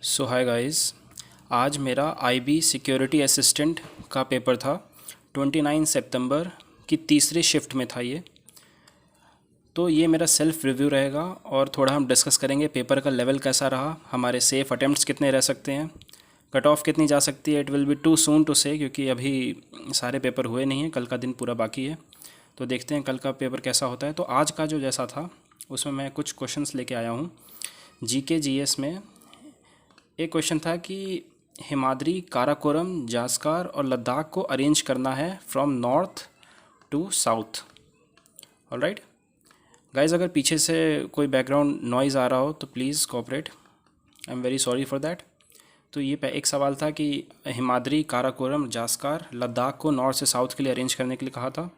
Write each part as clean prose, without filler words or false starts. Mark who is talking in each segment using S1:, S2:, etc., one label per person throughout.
S1: सो hi guys. आज मेरा IB security assistant का पेपर था। 29 सितंबर की तीसरी शिफ्ट में था ये। तो ये मेरा सेल्फ रिव्यू रहेगा और थोड़ा हम डिस्कस करेंगे पेपर का लेवल कैसा रहा, हमारे सेफ अटेम्प्ट्स कितने रह सकते हैं, कट ऑफ कितनी जा सकती है। It will be too soon to say, क्योंकि अभी सारे पेपर हुए नहीं हैं, कल का दिन पूरा बाकी है। तो देखते हैं कल का पेपर कैसा होता है। तो आज का जो जैसा था उसमें मैं कुछ क्वेश्चंस लेके आया हूँ। जीके जीएस में एक क्वेश्चन था कि हिमाद्री, काराकोरम, जास्कर और लद्दाख को अरेंज करना है from north to south. Alright guys, अगर पीछे से कोई बैकग्राउंड नॉइज़ आ रहा हो तो please cooperate, I am very sorry for that. तो ये एक सवाल था कि हिमाद्री, काराकोरम, जास्कर, लद्दाख को नॉर्थ से साउथ के लिए अरेंज करने के लिए कहा था।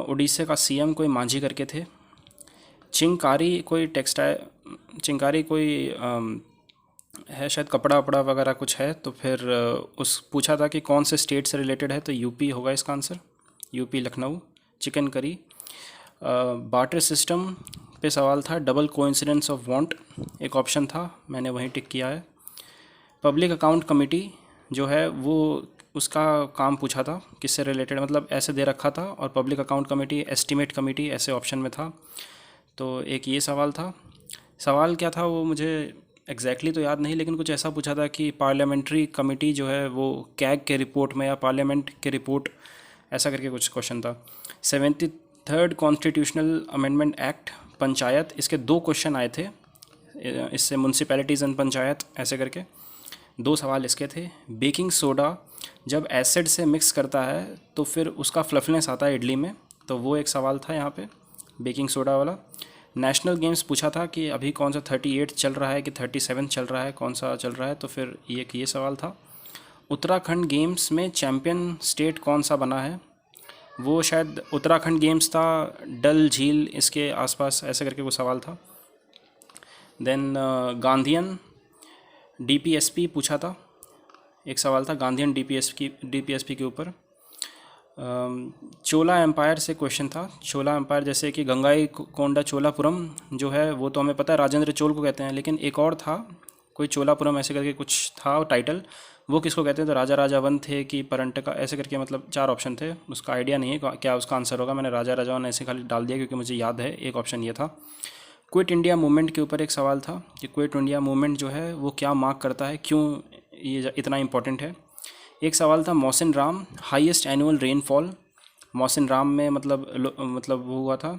S1: उड़ीसा का सीएम कोई मांझी करके थे। चिंकारी कोई टेक्सटाइल, चिंकारी कोई है शायद, कपड़ा वपड़ा वगैरह कुछ है। तो फिर उस पूछा था कि कौन से स्टेट से रिलेटेड है, तो यूपी होगा इसका answer, UP Lucknow. Chicken curry. Barter system पे सवाल था। डबल कोइंसिडेंस ऑफ वांट एक ऑप्शन था, मैंने वहीं टिक किया है। पब्लिक अकाउंट कमेटी जो है वो, उसका काम पूछा था किससे रिलेटेड, मतलब ऐसे दे रखा था। और public account committee, estimate committee ऐसे ऑप्शन में था। तो एक ये सवाल था। सवाल क्या था वो मुझे एग्जैक्टली तो याद नहीं, लेकिन कुछ ऐसा पूछा था कि पार्लियामेंट्री कमेटी जो है वो कैग के रिपोर्ट में या पार्लियामेंट के रिपोर्ट, ऐसा करके कुछ क्वेश्चन था। 73rd constitutional amendment act, panchayat, इसके दो क्वेश्चन आए थे इससे, म्यूनसिपैलिटीज़ एंड पंचायत ऐसे करके दो सवाल इसके थे। बेकिंग सोडा जब एसिड से मिक्स करता है तो फिर उसका फ्लफनेस आता है इडली में, तो वो एक सवाल था यहाँ पे, बेकिंग सोडा वाला। नेशनल गेम्स पूछा था कि अभी कौन सा 38 चल रहा है कि 37 चल रहा है, कौन सा चल रहा है, तो फिर ये सवाल था। उत्तराखंड गेम्स में चैम्पियन स्टेट कौन सा बना है, वो शायद उत्तराखंड गेम्स था, डल झील इसके आसपास ऐसे करके वो सवाल था। देन गांधीयन डीपीएसपी पूछा था, एक सवाल था गांधीयन डीपीएसपी के ऊपर। चोला एम्पायर से क्वेश्चन था। चोला एम्पायर जैसे कि गंगाई कोंडा चोलापुरम जो है वो तो हमें पता है राजेंद्र चोल को कहते हैं, लेकिन एक और था कोई चोलापुरम ऐसे करके कुछ था टाइटल, वो किसको कहते हैं, तो राजा राजावन थे कि परंटका ऐसे करके, मतलब चार ऑप्शन थे। उसका आइडिया नहीं है क्या उसका आंसर होगा, मैंने राजा राजावन ऐसे खाली डाल दिया क्योंकि मुझे याद है एक ऑप्शन ये था। क्विट इंडिया मूवमेंट के ऊपर एक सवाल था कि क्विट इंडिया मूवमेंट जो है वो क्या मार्क करता है, क्यों ये इतना इम्पोर्टेंट है। एक सवाल था Mawsynram, highest annual rainfall. Mawsynram में मतलब वो हुआ था।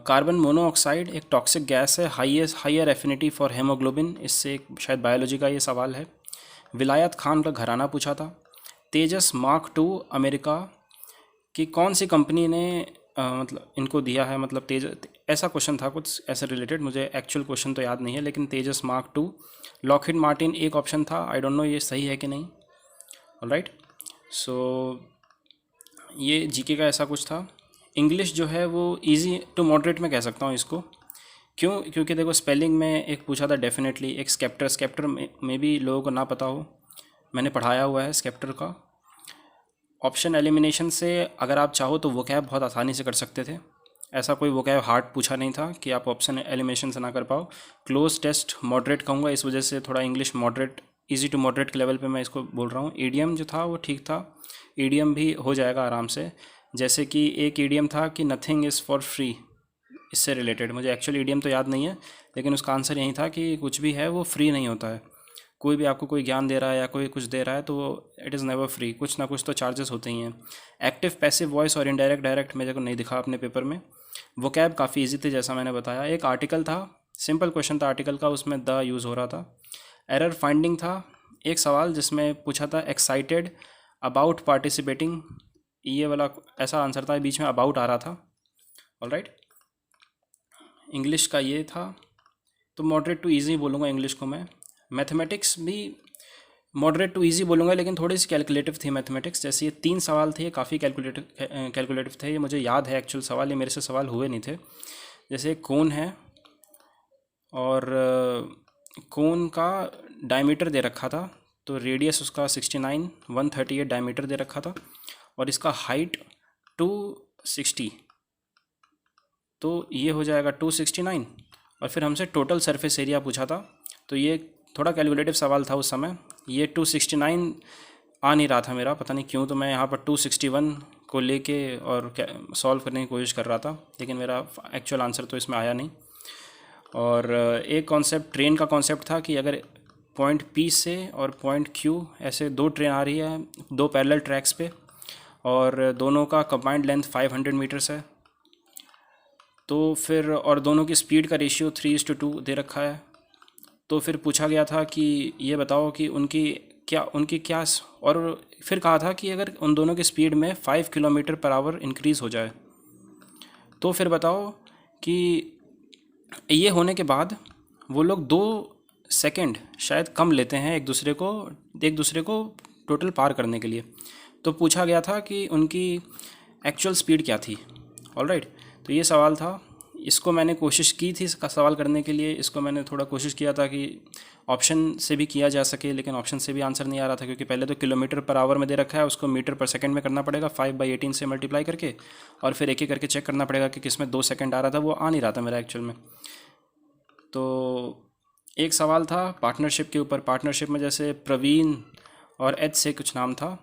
S1: कार्बन मोनोऑक्साइड एक टॉक्सिक गैस है, हायर एफिनिटी फॉर हेमोग्लोबिन, इससे एक शायद बायोलॉजी का ये सवाल है। विलायत खान का घराना पूछा था। तेजस मार्क टू अमेरिका की कौन सी कंपनी ने मतलब इनको दिया है, मतलब तेज, ऐसा क्वेश्चन था कुछ ऐसे रिलेटेड, मुझे एक्चुअल क्वेश्चन तो याद नहीं है, लेकिन तेजस मार्क टू। लॉकहीड मार्टिन एक ऑप्शन था, आई डोंट नो ये सही है कि नहीं। ऑलराइट, सो ये जीके का ऐसा कुछ था। इंग्लिश जो है वो इजी टू मॉडरेट में कह सकता हूँ इसको, क्यों, क्योंकि देखो स्पेलिंग में एक पूछा था डेफिनेटली, एक स्केप्टर में भी लोगों को ना पता हो, मैंने पढ़ाया हुआ है स्केप्टर का। ऑप्शन एलिमिनेशन से अगर आप चाहो तो वोकैब बहुत आसानी से कर सकते थे, ऐसा कोई वोकैब हार्ड पूछा नहीं था कि आप ऑप्शन एलिमिनेशन से ना कर पाओ। क्लोज टेस्ट मॉडरेट कहूँगा, इस वजह से थोड़ा English moderate, easy to moderate के लेवल पे मैं इसको बोल रहा हूँ। ईडीएम जो था वो ठीक था, ईडीएम भी हो जाएगा आराम से। जैसे कि एक ईडीएम था कि नथिंग इज़ फॉर फ्री, इससे रिलेटेड मुझे एक्चुअल ईडीएम तो याद नहीं है, लेकिन उसका आंसर यही था कि कुछ भी है वो फ्री नहीं होता है। कोई भी आपको कोई ज्ञान दे रहा है या कोई कुछ दे रहा है तो इट इज़ नेवर फ्री, कुछ ना कुछ तो चार्जेस होते ही हैं। एक्टिव, पैसिव वॉइस और इनडायरेक्ट डायरेक्ट मेरे को नहीं दिखा अपने पेपर में। वो कैब काफ़ी ईजी थे जैसा मैंने बताया। एक आर्टिकल था, सिंपल क्वेश्चन था आर्टिकल का, उसमें द यूज़ हो रहा था। एरर फाइंडिंग था एक सवाल जिसमें पूछा था एक्साइटेड अबाउट पार्टिसिपेटिंग, ये वाला ऐसा आंसर था, बीच में अबाउट आ रहा था। ऑलराइट, इंग्लिश का ये था। तो मॉडरेट टू इजी बोलूँगा इंग्लिश को मैं। मैथमेटिक्स भी मॉडरेट टू इजी बोलूँगा, लेकिन थोड़ी सी कैलकुलेटिव थी मैथमेटिक्स। जैसे ये तीन सवाल थे, ये काफ़ी कैलकुलेटिव थे, ये मुझे याद है एक्चुअल सवाल, ये मेरे से सवाल हुए नहीं थे। जैसे कौन है और कौन का डायमीटर दे रखा था, तो रेडियस उसका 69, 138 डायमीटर दे रखा था, और इसका हाइट 260, तो ये हो जाएगा 269। और फिर हमसे टोटल सरफेस एरिया पूछा था, तो ये थोड़ा कैलकुलेटिव सवाल था उस समय। ये 269 आ नहीं रहा था मेरा, पता नहीं क्यों, तो मैं यहाँ पर 261 को लेके और सॉल्व करने की कोशिश कर रहा था, लेकिन मेरा एक्चुअल आंसर तो इसमें आया नहीं। और एक कॉन्सेप्ट ट्रेन का कॉन्सेप्ट था कि अगर पॉइंट पी से और पॉइंट क्यू ऐसे दो ट्रेन आ रही है दो पैरेलल ट्रैक्स पे, और दोनों का कंबाइंड लेंथ 500 मीटर्स है, तो फिर और दोनों की स्पीड का रेशियो 3:2 दे रखा है। तो फिर पूछा गया था कि ये बताओ कि उनकी क्या और फिर कहा था कि अगर उन दोनों की स्पीड में 5 किलोमीटर पर आवर इंक्रीज़ हो जाए, तो फिर बताओ कि ये होने के बाद वो लोग 2 सेकंड शायद कम लेते हैं एक दूसरे को टोटल पार करने के लिए। तो पूछा गया था कि उनकी एक्चुअल स्पीड क्या थी। ऑलराइट, तो ये सवाल था। इसको मैंने कोशिश की थी इसका सवाल करने के लिए, इसको मैंने थोड़ा कोशिश किया था कि ऑप्शन से भी किया जा सके, लेकिन ऑप्शन से भी आंसर नहीं आ रहा था, क्योंकि पहले तो किलोमीटर पर आवर में दे रखा है, उसको मीटर पर सेकंड में करना पड़ेगा 5/18 से मल्टीप्लाई करके, और फिर एक एक करके चेक करना पड़ेगा कि किस में 2 सेकंड आ रहा था, वो आ नहीं रहा था मेरा एक्चुअल में। तो एक सवाल था पार्टनरशिप के ऊपर। पार्टनरशिप में जैसे प्रवीण और एच से कुछ नाम था,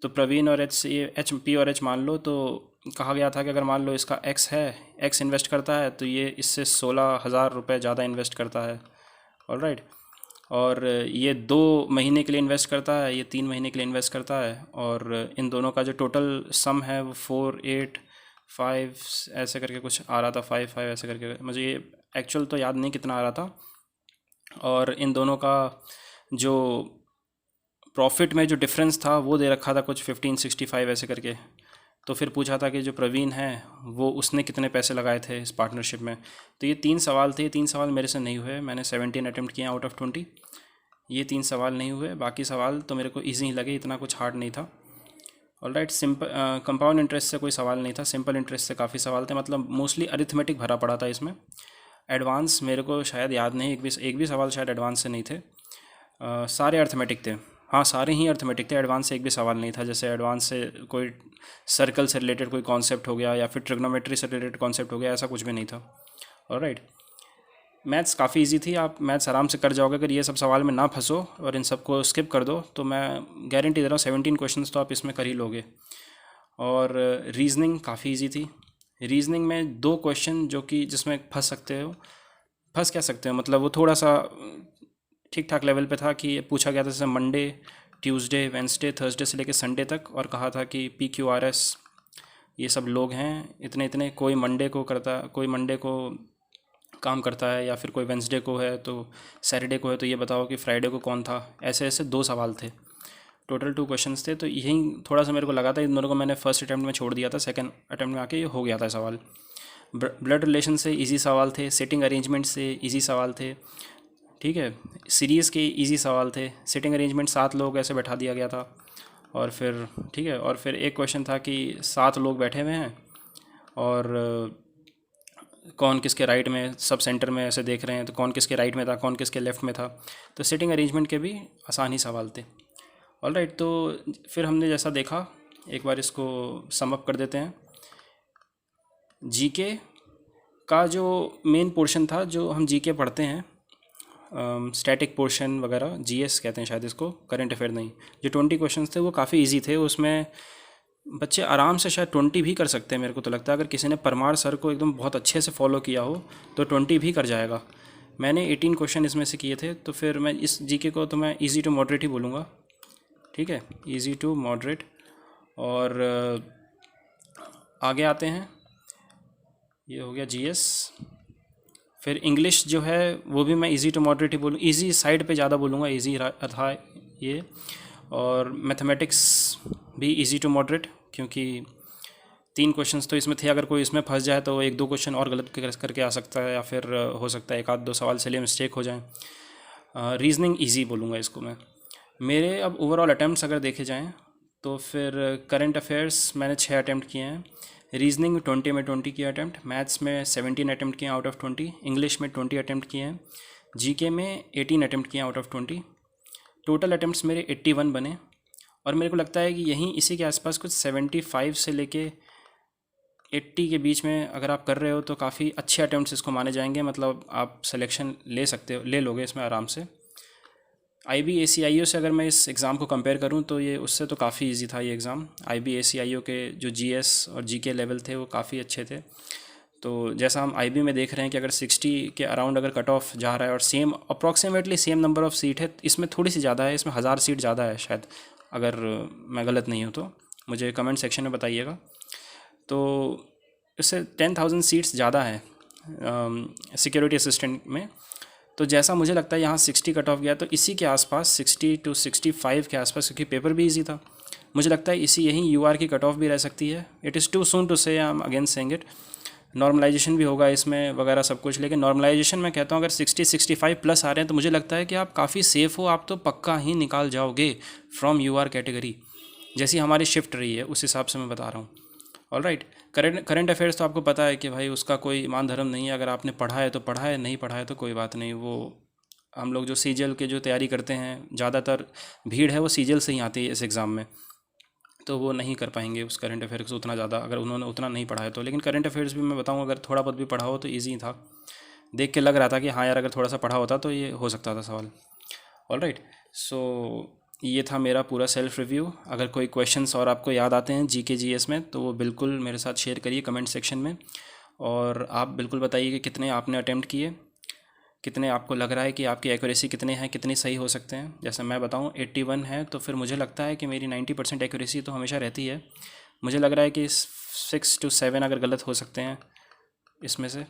S1: तो प्रवीण और एच से ये एच पी और एच मान लो, तो कहा गया था कि अगर मान लो इसका एक्स है, एक्स इन्वेस्ट करता है, तो ये इससे 16,000 रुपये ज़्यादा इन्वेस्ट करता है। ऑलराइट, और ये 2 महीने के लिए इन्वेस्ट करता है, ये 3 महीने के लिए इन्वेस्ट करता है, और इन दोनों का जो टोटल सम है वो 485 ऐसे करके कुछ आ रहा था, 55 ऐसे करके, मुझे ये एक्चुअल तो याद नहीं कितना आ रहा था। और इन दोनों का जो प्रॉफिट में जो डिफरेंस था वो दे रखा था कुछ 1565 ऐसे करके। तो फिर पूछा था कि जो प्रवीण है वो उसने कितने पैसे लगाए थे इस पार्टनरशिप में। तो ये 3 सवाल थे, 3 सवाल मेरे से नहीं हुए, मैंने 17 अटेम्प्ट किए आउट ऑफ 20। ये 3 सवाल नहीं हुए, बाकी सवाल तो मेरे को ईजी ही लगे, इतना कुछ हार्ड नहीं था। ऑलराइट, सिंपल कंपाउंड इंटरेस्ट से कोई सवाल नहीं था, सिंपल इंटरेस्ट से काफ़ी सवाल थे, मतलब मोस्टली अरिथमेटिक भरा पड़ा था इसमें। एडवांस मेरे को शायद याद नहीं, एक भी सवाल शायद एडवांस से नहीं थे। सारे अर्थमेटिक थे, हाँ सारे ही अर्थमेटिक थे, एडवांस से एक भी सवाल नहीं था। जैसे एडवांस से कोई सर्कल से रिलेटेड कोई कॉन्सेप्ट हो गया या फिर ट्रिग्नोमेट्री से रिलेटेड कॉन्सेप्ट हो गया, ऐसा कुछ भी नहीं था। ऑलराइट, मैथ्स काफ़ी इजी थी, आप मैथ्स आराम से कर जाओगे अगर ये सब सवाल में ना फंसो और इन सबको स्किप कर दो, तो मैं गारंटी दे रहा हूँ 17 क्वेश्चंस तो आप इसमें कर ही लोगे। और रीजनिंग काफ़ी इजी थी। रीजनिंग में 2 क्वेश्चन जो कि जिसमें फंस क्या सकते हो, मतलब वो थोड़ा सा ठीक ठाक लेवल पे था कि पूछा गया था जैसे मंडे, ट्यूसडे, वेंसडे, थर्सडे से लेकर संडे तक, और कहा था कि PQRS ये सब लोग हैं इतने इतने, कोई मंडे को काम करता है, या फिर कोई वेंसडे को है तो सैटरडे को है, तो ये बताओ कि फ्राइडे को कौन था। ऐसे ऐसे 2 सवाल थे, टोटल 2 क्वेश्चंस थे। तो यही थोड़ा सा मेरे को लगा था, इन दोनों को मैंने फर्स्ट अटैम्प्ट में छोड़ दिया था, सेकंड अटैम्प्ट में आके ये हो गया था सवाल। ब्लड रिलेशन से इजी सवाल थे, सिटिंग अरेंजमेंट से इजी सवाल थे, ठीक है, सीरीज़ के इजी सवाल थे। सिटिंग अरेंजमेंट 7 लोग ऐसे बैठा दिया गया था, और फिर ठीक है, और फिर एक क्वेश्चन था कि 7 लोग बैठे हुए हैं और कौन किसके राइट में, सब सेंटर में ऐसे देख रहे हैं, तो कौन किसके राइट में था, कौन किसके लेफ़्ट में था। तो सिटिंग अरेंजमेंट के भी आसान ही सवाल थे। ऑलराइट, तो फिर हमने जैसा देखा, एक बार इसको सम अप कर देते हैं। जीके का जो मेन पोर्शन था, जो हम जीके पढ़ते हैं, स्टैटिक पोर्शन वगैरह, जीएस कहते हैं शायद इसको, करंट अफेयर नहीं, जो 20 क्वेश्चंस थे वो काफ़ी इजी थे। उसमें बच्चे आराम से शायद 20 भी कर सकते हैं, मेरे को तो लगता है अगर किसी ने परमार सर को एकदम बहुत अच्छे से फॉलो किया हो तो 20 भी कर जाएगा। मैंने 18 क्वेश्चन इसमें से किए थे, तो फिर मैं इस जीके को तो मैं इजी टू मॉडरेट ही बोलूँगा, ठीक है, इजी टू मॉडरेट। और आगे आते हैं, ये हो गया जीएस। फिर इंग्लिश जो है वो भी मैं इजी टू मॉडरेट ही बोलूँ, इजी साइड पे ज़्यादा बोलूँगा, इजी था ये। और मैथमेटिक्स भी इजी टू मॉडरेट, क्योंकि 3 क्वेश्चंस तो इसमें थे, अगर कोई इसमें फंस जाए तो 1-2 क्वेश्चन और गलत करके आ सकता है, या फिर हो सकता है 1-2 सवाल से लिए मिस्टेक हो जाए। रीजनिंग इजी बोलूँगा इसको मैं। मेरे अब ओवरऑल अटैम्प्ट्स अगर देखे जाएँ तो फिर करंट अफेयर्स मैंने 6 अटैम्प्ट किए हैं, रीजनिंग 20 में 20 किया अटैम्प्ट, मैथ्स में 17 अटैम्प्ट किए आउट ऑफ 20, इंग्लिश में 20 अटैम्प्ट किए हैं, जीके में 18 अटैम्प्ट किए आउट ऑफ 20। टोटल अटैम्प्ट्स मेरे 81 बने, और मेरे को लगता है कि यहीं इसी के आसपास कुछ 75 से लेके 80 के बीच में अगर आप कर रहे हो तो काफ़ी अच्छे अटैम्प्ट्स इसको माने जाएंगे, मतलब आप सिलेक्शन ले लोगे इसमें आराम से। IB ACIO से अगर मैं इस एग्ज़ाम को कंपेयर करूं तो ये उससे तो काफ़ी इजी था ये एग्ज़ाम। IB ACIO के जो GS और GK लेवल थे वो काफ़ी अच्छे थे। तो जैसा हम IB में देख रहे हैं कि अगर 60 के अराउंड अगर कट ऑफ जा रहा है और same approximately same number of seat है, इसमें थोड़ी सी ज़्यादा है, इसमें 1000 सीट ज़्यादा है शायद, अगर मैं गलत नहीं हूँ तो मुझे कमेंट सेक्शन में बताइएगा। तो इससे 10,000 सीट्स ज़्यादा है सिक्योरिटी असिस्टेंट में। तो जैसा मुझे लगता है यहाँ 60 कट ऑफ गया, तो इसी के आसपास 60 to 65 के आसपास, क्योंकि पेपर भी इजी था, मुझे लगता है इसी यहीं UR की कट ऑफ भी रह सकती है। It is too soon to say, I am again saying it. Normalisation भी होगा इसमें वगैरह सब कुछ, लेकिन नॉर्मलाइजेशन मैं कहता हूँ अगर 60-65 प्लस आ रहे हैं तो मुझे लगता है कि आप काफ़ी सेफ़ हो, आप तो पक्का ही निकाल जाओगे फ्रॉम UR कैटेगरी। जैसी हमारी शिफ्ट रही है उस हिसाब से मैं बता रहा हूँ। ऑल राइट, करंट अफेयर्स तो आपको पता है कि भाई उसका कोई ईमान धर्म नहीं है, अगर आपने पढ़ा है तो पढ़ा है, नहीं पढ़ा है तो कोई बात नहीं। वो हम लोग जो CGL के जो तैयारी करते हैं, ज़्यादातर भीड़ है वो CGL से ही आती है इस एग्ज़ाम में, तो वो नहीं कर पाएंगे उस करंट अफेयर्स उतना ज़्यादा, अगर उन्होंने उतना नहीं पढ़ा है तो। लेकिन करंट अफेयर्स भी मैं बताऊँ अगर थोड़ा बहुत भी पढ़ा हो तो ईजी था, देख के लग रहा था कि हाँ यार अगर थोड़ा सा पढ़ा होता तो ये हो सकता था सवाल। ऑल राइट, सो ये था मेरा पूरा सेल्फ रिव्यू। अगर कोई क्वेश्चंस और आपको याद आते हैं GK GS में तो वो बिल्कुल मेरे साथ शेयर करिए कमेंट सेक्शन में। और आप बिल्कुल बताइए कि कितने आपने अटेम्प्ट किए, कितने आपको लग रहा है कि आपकी एक्यूरेसी कितने हैं, कितनी सही हो सकते हैं। जैसे मैं बताऊं 81 है, तो फिर मुझे लगता है कि मेरी 90% एक्यूरेसी तो हमेशा रहती है। मुझे लग रहा है कि 6 to 7 अगर गलत हो सकते हैं इसमें से।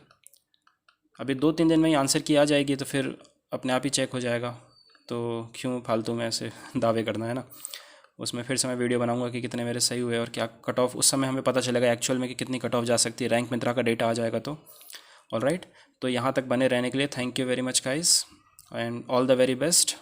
S1: अभी 2-3 दिन में ही आंसर की आ जाएगी तो फिर अपने आप ही चेक हो जाएगा, तो क्यों फालतू में ऐसे दावे करना है ना। उसमें फिर से मैं वीडियो बनाऊंगा कि कितने मेरे सही हुए और क्या कट ऑफ, उस समय हमें पता चलेगा एक्चुअल में कि कितनी कट ऑफ जा सकती है, रैंक मित्रा का डेटा आ जाएगा तो। ऑल राइट, तो यहाँ तक बने रहने के लिए thank you very much guys and all the very best.